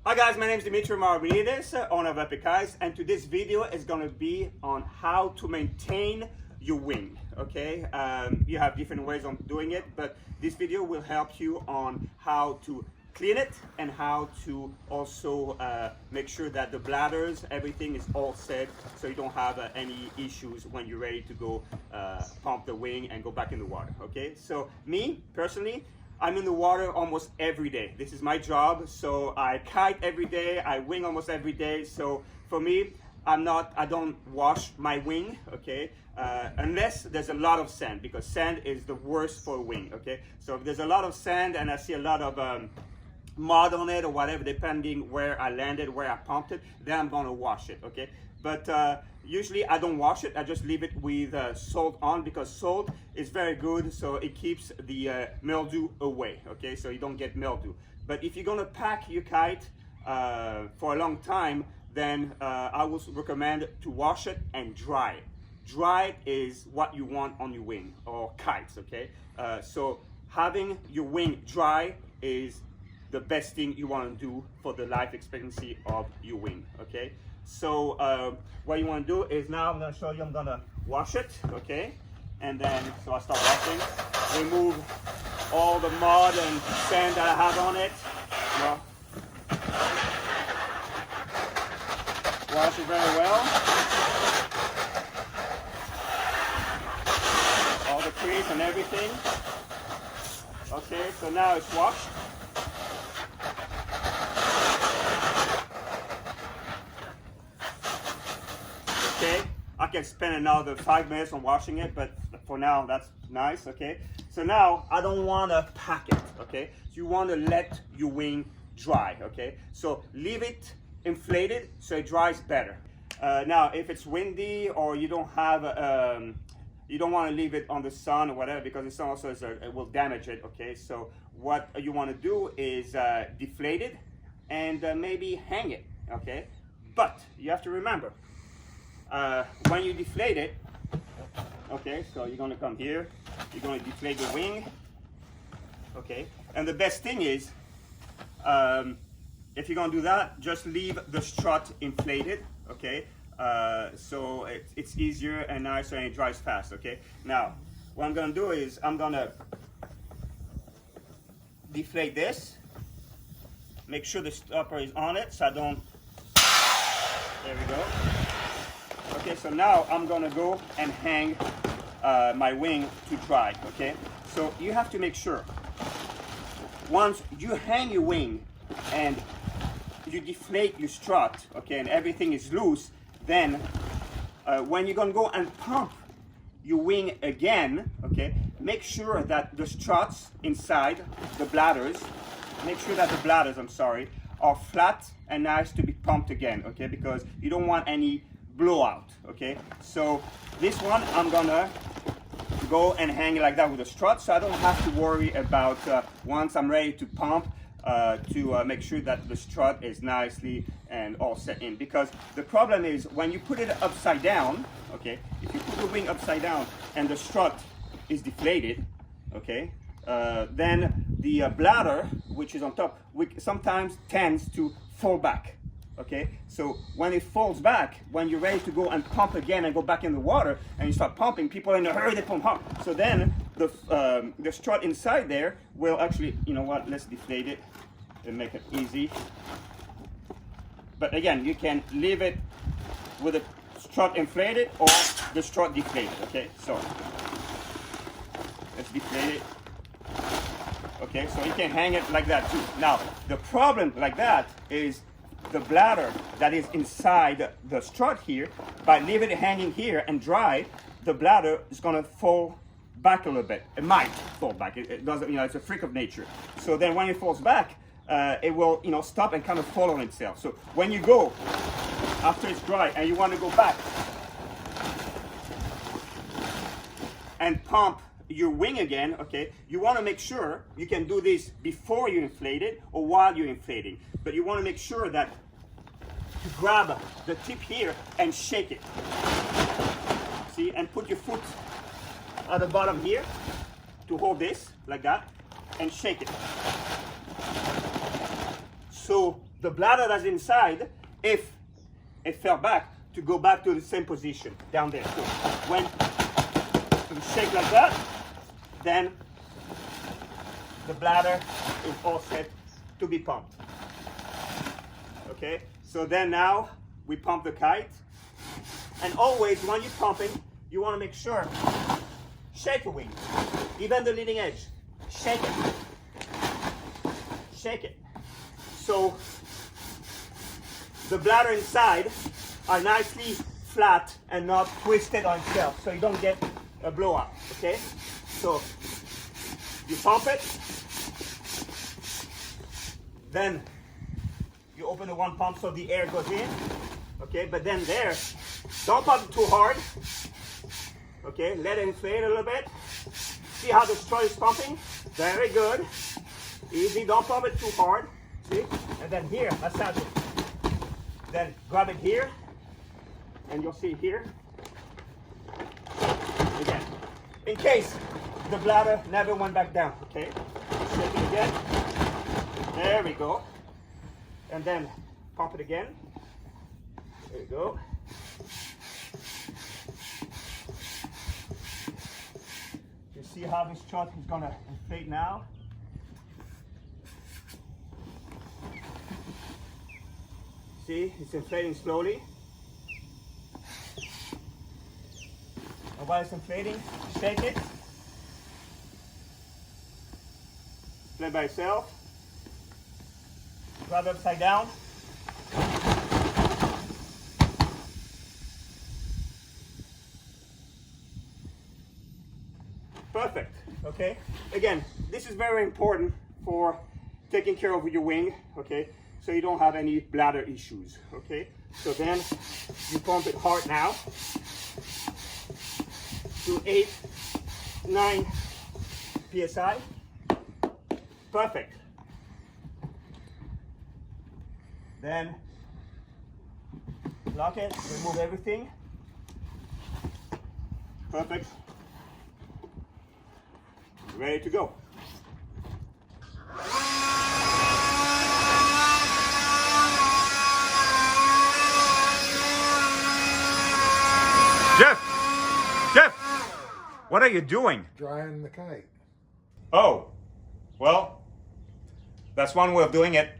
Hi guys, my name is Dimitri Maramenides, owner of EPICKITES, and today's video is going to be on how to maintain your wing, okay? You have different ways of doing it, but this video will help you on how to clean it and how to also make sure that the bladders, everything is all set so you don't have any issues when you're ready to go pump the wing and go back in the water, okay? So me, personally, I'm in the water almost every day. This is my job, so I kite every day, I wing almost every day. So for me, I don't wash my wing, okay? Unless there's a lot of sand, because sand is the worst for a wing, okay? So if there's a lot of sand and I see a lot of mud on it or whatever, depending where I landed, where I pumped it, then I'm gonna wash it, okay? But usually I don't wash it, I just leave it with salt on, because salt is very good, so it keeps the mildew away, okay? So you don't get mildew. But if you're gonna pack your kite for a long time, then I would recommend to wash it and dry it. Dry is what you want on your wing or kites, okay? So having your wing dry is the best thing you want to do for the life expectancy of your wing, okay? So what you want to do is, now I'm going to show you, I'm going to wash it, okay? And then, so I start washing, remove all the mud and sand that I have on it. Well, wash it very well. All the crease and everything. Okay, so now it's washed. Okay, I can spend another 5 minutes on washing it, but for now that's nice, okay? So now I don't want to pack it, okay? So you want to let your wing dry, okay? So leave it inflated so it dries better. Now if it's windy or you don't have you don't want to leave it on the sun or whatever, because the sun also it will damage it, okay? So what you want to do is deflate it and maybe hang it, okay? But you have to remember, when you deflate it, okay, so you're going to come here, you're going to deflate the wing, okay? And the best thing is, if you're going to do that, just leave the strut inflated, okay? So it's easier and nicer and it dries fast, okay? Now, what I'm going to do is I'm going to deflate this, make sure the stopper is on it so I don't, there we go. Okay, so now I'm gonna go and hang my wing to dry, okay? So you have to make sure, once you hang your wing and you deflate your strut, okay, and everything is loose, then when you're gonna go and pump your wing again, okay, make sure that the struts inside, the bladders, are flat and nice to be pumped again, okay? Because you don't want any blowout, okay? So this one I'm gonna go and hang it like that with a strut, so I don't have to worry about once I'm ready to pump to make sure that the strut is nicely and all set in. Because the problem is when you put it upside down, okay, if you put the wing upside down and the strut is deflated, okay, then the bladder, which is on top, sometimes tends to fall back. Okay, so when it falls back, when you're ready to go and pump again and go back in the water and you start pumping, people are in a hurry, they pump hard. So then the strut inside there will actually, you know what, let's deflate it and make it easy. But again, you can leave it with the strut inflated or the strut deflated, okay? So let's deflate it. Okay, so you can hang it like that too. Now, the problem like that is the bladder that is inside the strut here, by leaving it hanging here and dry, the bladder is going to fall back a little bit. It might fall back. It doesn't, you know, it's a freak of nature. So then when it falls back, it will, you know, stop and kind of fall on itself. So when you go, after it's dry and you want to go back and pump your wing again, okay, you want to make sure you can do this before you inflate it or while you're inflating. But you want to make sure that you grab the tip here and shake it. See, and put your foot at the bottom here to hold this like that and shake it. So the bladder that's inside, if it fell back, to go back to the same position down there. So when you shake like that, then the bladder is all set to be pumped. Okay, so then now we pump the kite, and always when you're pumping, you want to make sure, shake the wing, even the leading edge, shake it, shake it. So the bladder inside are nicely flat and not twisted on itself, so you don't get a blowout. Okay, so you pump it, then you open the one pump so the air goes in. Okay, but then there, don't pump it too hard. Okay, let it inflate a little bit. See how the strut is pumping? Very good. Easy, don't pump it too hard. See? And then here, massage it. Then grab it here, and you'll see here. Again, in case the bladder never went back down. Okay, shake it again. There we go. And then pump it again. There you go. You see how this strut is gonna inflate now? See, it's inflating slowly. And while it's inflating, shake it. Play by itself. Grab it upside down. Perfect. Okay. Again, this is very important for taking care of your wing. Okay. So you don't have any bladder issues. Okay. So then you pump it hard now to 8, 9 psi. Perfect. Then lock it, remove everything. Perfect. Ready to go. Jeff, what are you doing? Drying the kite. Oh, well, that's one way of doing it.